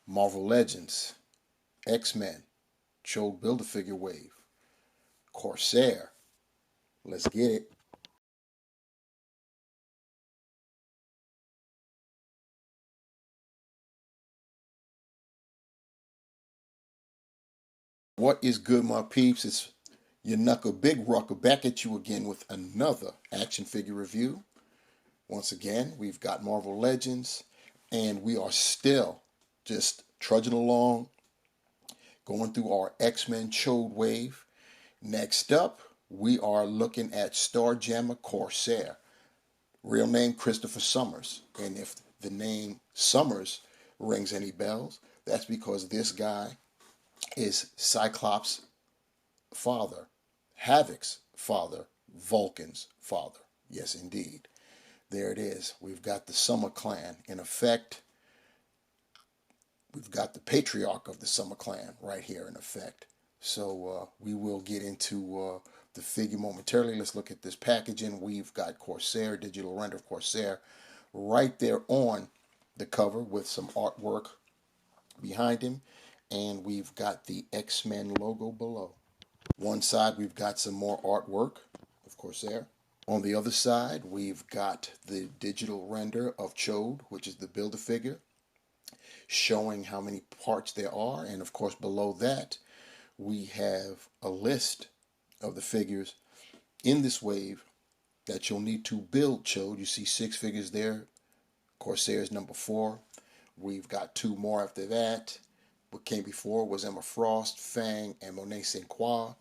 Marvel Legends, X-Men, Chode Build-A-Figure Wave, Corsair. Let's get it. What is good, my peeps? It's your Knuckle Big Rucker back at you again with another action figure review. Once again, we've got Marvel Legends, and we are still just trudging along, going through our X-Men Chode Wave. Next up, we are looking at Starjammer Corsair. Real name Christopher Summers. And if the name Summers rings any bells, that's because this guy is Cyclops' father, Havoc's father, Vulcan's father. Yes, indeed. There it is. We've got the Summer Clan in effect. We've got the patriarch of the Summer Clan right here in effect. So we will get into the figure momentarily. Let's look at this packaging. We've got Corsair, digital render of Corsair, right there on the cover with some artwork behind him. And we've got the X-Men logo below. One side, we've got some more artwork of Corsair. On the other side, we've got the digital render of Chode, which is the Build-A-Figure, showing how many parts there are. And of course, below that, we have a list of the figures in this wave that you'll need to build Chode. You see 6 figures there. Corsair is number 4. We've got 2 more after that. What came before was Emma Frost, Fang, and Monet St. Croix.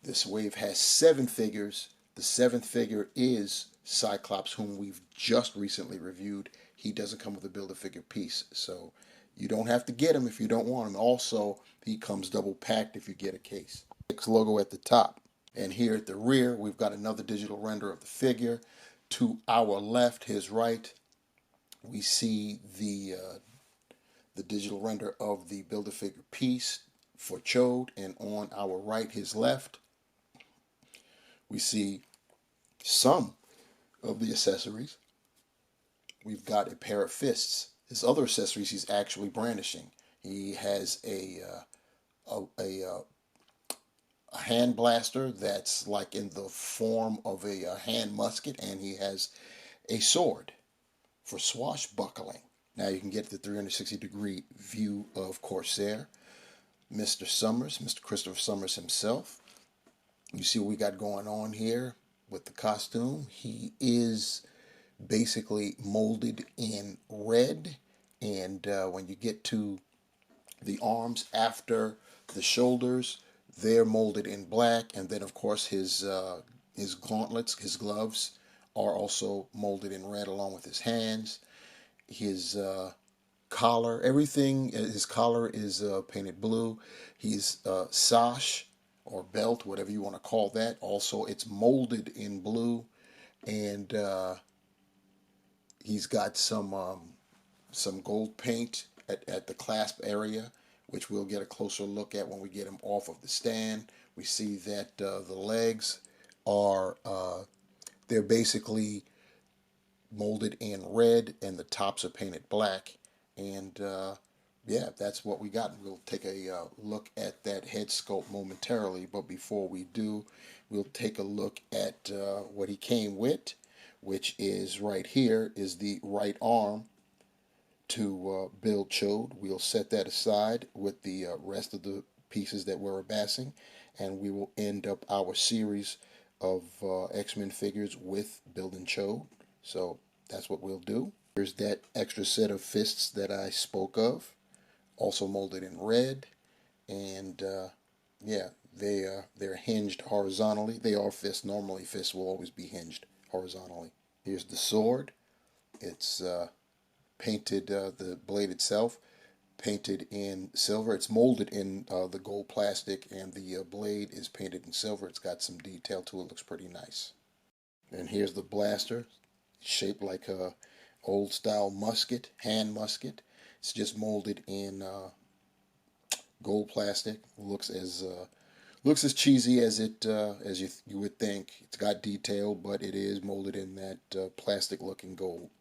This wave has 7 figures. The 7th figure is Cyclops, whom we've just recently reviewed. He doesn't come with a Build-A-Figure piece, so you don't have to get him if you don't want him. Also, he comes double packed if you get a case. X logo at the top. And here at the rear, we've got another digital render of the figure. To our left, his right, we see the digital render of the Build-A-Figure piece for Chode. And on our right, his left, we see some of the accessories. We've got a pair of fists. His other accessories he's actually brandishing. He has a hand blaster that's like in the form of a hand musket, and he has a sword for swashbuckling. Now you can get the 360-degree view of Corsair. Mr. Summers, Mr. Christopher Summers himself. You see what we got going on here with the costume. He is basically molded in red, and when you get to the arms after the shoulders, they're molded in black, and then of course his gauntlets, his gloves, are also molded in red along with his hands. His collar, everything, his collar is painted blue. His sash or belt, whatever you want to call that, also it's molded in blue, and he's got some gold paint at the clasp area, which we'll get a closer look at when we get him off of the stand. We see that the legs are, they're basically molded in red, and the tops are painted black. And yeah, that's what we got. We'll take a look at that head sculpt momentarily, but before we do, we'll take a look at what he came with, which is right here, is the right arm to build Chode. We'll set that aside with the rest of the pieces that we're amassing, and we will end up our series of X-Men figures with building Chode. So that's what we'll do. Here's that extra set of fists that I spoke of, also molded in red, and yeah, they're hinged horizontally. They are fists. Normally, fists will always be hinged horizontally. Here's the sword. It's painted, the blade itself, painted in silver. It's molded in the gold plastic, and the blade is painted in silver. It's got some detail to it. Looks pretty nice. And here's the blaster, shaped like a old style musket, hand musket. It's just molded in gold plastic. Looks as cheesy as it as you would think. It's got detail, but it is molded in that plastic looking gold.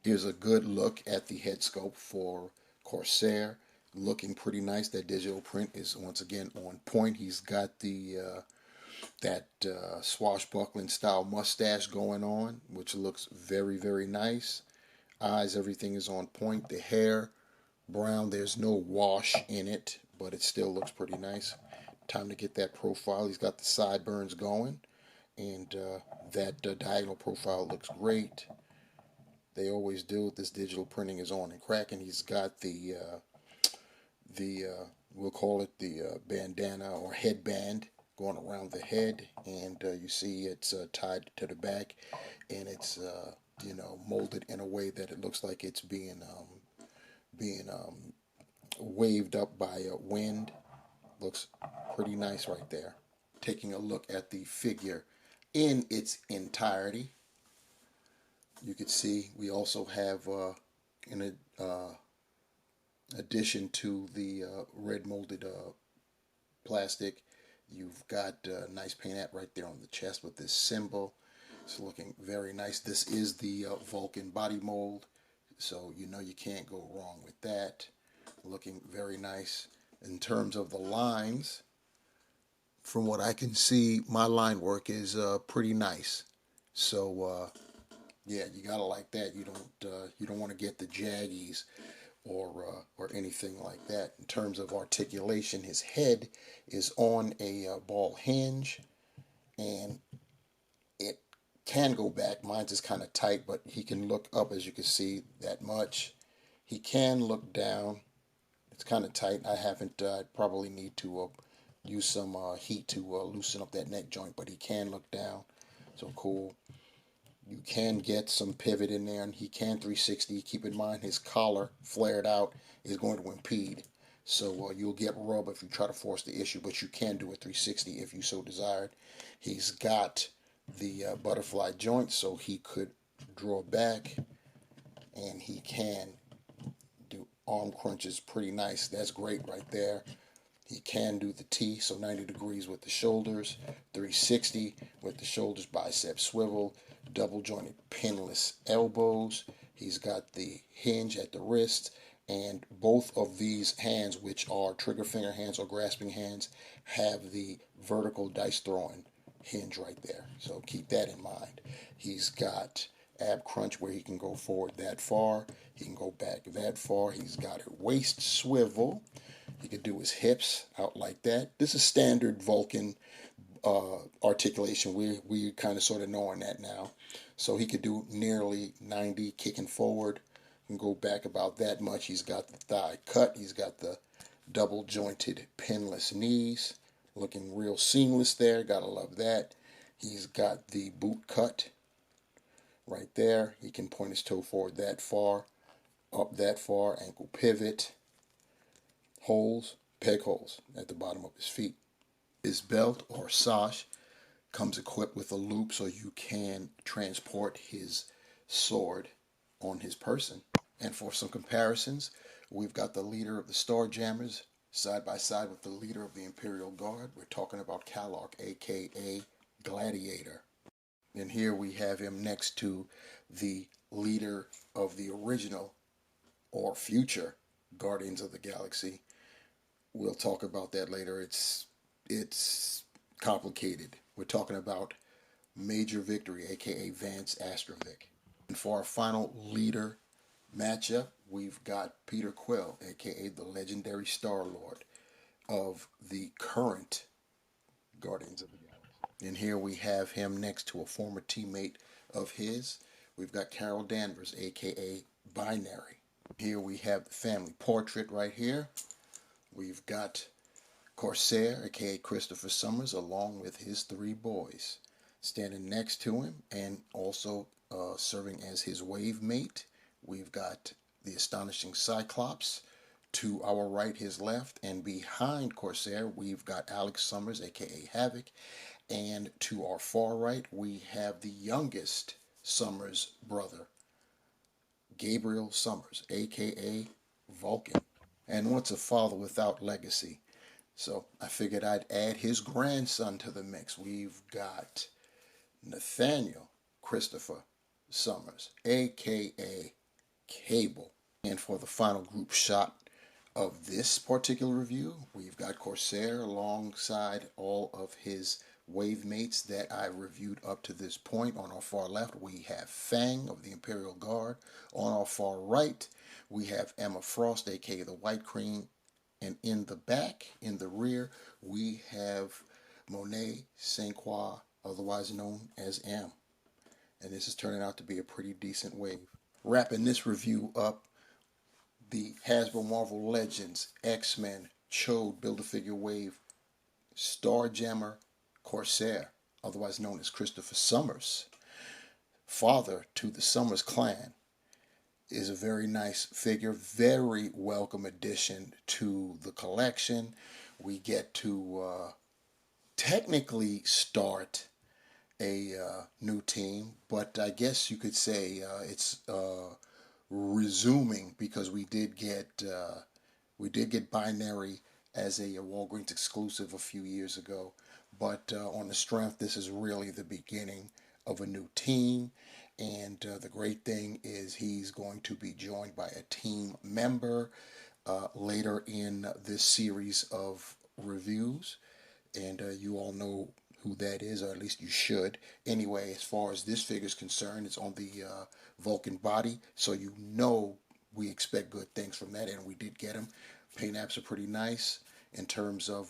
Here's a good look at the head sculpt for Corsair. looking pretty nice. That digital print is once again on point. He's got the that swashbuckling style mustache going on, which looks very, very nice. Eyes, everything is on point. The hair, brown. There's no wash in it, but it still looks pretty nice. Time to get that profile. He's got the sideburns going, and that diagonal profile looks great. They always do. This digital printing is on and cracking. He's got the we'll call it the bandana or headband going around the head, and you see it's tied to the back, and it's molded in a way that it looks like it's being waved up by wind. Looks pretty nice right there. Taking a look at the figure in its entirety, you can see we also have in addition to the red molded plastic, you've got a nice paint app right there on the chest with this symbol. It's looking very nice. This is the Vulcan body mold, so you know you can't go wrong with that. Looking very nice. In terms of the lines, from what I can see, my line work is pretty nice. So yeah, you gotta like that. You don't want to get the jaggies or anything like that. In terms of articulation, his head is on a ball hinge, and it can go back. Mine's is kind of tight, but he can look up, as you can see, that much. He can look down. It's kind of tight. I haven't. Probably need to use some heat to loosen up that neck joint, but he can look down. So cool. You can get some pivot in there, and he can 360. Keep in mind his collar flared out is going to impede. So you'll get rub if you try to force the issue, but you can do a 360 if you so desired. He's got the butterfly joint, so he could draw back, and he can do arm crunches pretty nice. That's great right there. He can do the T, so 90 degrees with the shoulders, 360 with the shoulders, bicep swivel, double jointed pinless elbows. He's got the hinge at the wrist, and both of these hands, which are trigger finger hands or grasping hands, have the vertical dice throwing hinge right there. So keep that in mind. He's got ab crunch where he can go forward that far. He can go back that far. He's got a waist swivel. He could do his hips out like that. This is standard Vulcan articulation. We kind of sort of knowing that now. So he could do nearly 90 kicking forward. Can go back about that much. He's got the thigh cut. He's got the double jointed pinless knees. Looking real seamless there. Gotta love that. He's got the boot cut right there. He can point his toe forward that far, up that far, ankle pivot. Holes, peg holes at the bottom of his feet. His belt or sash comes equipped with a loop so you can transport his sword on his person. And for some comparisons, we've got the leader of the Starjammers side by side with the leader of the Imperial Guard. We're talking about Kallark, aka Gladiator. And here we have him next to the leader of the original or future Guardians of the Galaxy. We'll talk about that later. It's complicated. We're talking about Major Victory, aka Vance Astrovic. And for our final leader matchup, we've got Peter Quill, aka the legendary Star-Lord of the current Guardians of the Galaxy. And here we have him next to a former teammate of his. We've got Carol Danvers, aka Binary. Here we have the family portrait right here. We've got Corsair, aka Christopher Summers, along with his three boys, standing next to him, and also serving as his wave mate. We've got the astonishing Cyclops to our right, his left, and behind Corsair, we've got Alex Summers, aka Havoc, and to our far right, we have the youngest Summers brother, Gabriel Summers, aka Vulcan. And what's a father without legacy? So I figured I'd add his grandson to the mix. We've got Nathaniel Christopher Summers, aka Cable. And for the final group shot of this particular review. We've got Corsair alongside all of his wave mates that I reviewed up to this point. On our far left, we have Fang of the Imperial Guard. On our far right, we have Emma Frost, aka the White Queen. And in the back, in the rear, we have Monet Saint Croix, otherwise known as M. And this is turning out to be a pretty decent wave. Wrapping this review up, the Hasbro Marvel Legends X-Men Chode Build-A-Figure Wave Starjammer Corsair, otherwise known as Christopher Summers, father to the Summers clan, is a very nice figure, very welcome addition to the collection. We get to technically start a new team, but I guess you could say it's resuming because we did get Binary as a Walgreens exclusive a few years ago. But on the strength, this is really the beginning of a new team. And the great thing is he's going to be joined by a team member later in this series of reviews. And you all know who that is, or at least you should. Anyway, as far as this figure is concerned, it's on the Vulcan body, so you know we expect good things from that, and we did get him. Paint apps are pretty nice in terms of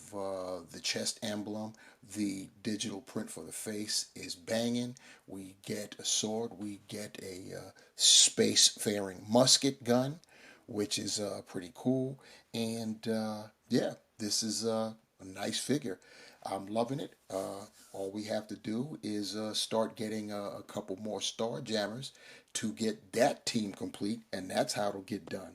the chest emblem. The digital print for the face is banging. We get a sword. We get a space-faring musket gun, which is pretty cool. And yeah, this is a nice figure. I'm loving it. All we have to do is start getting a couple more Starjammers to get that team complete, and that's how it'll get done.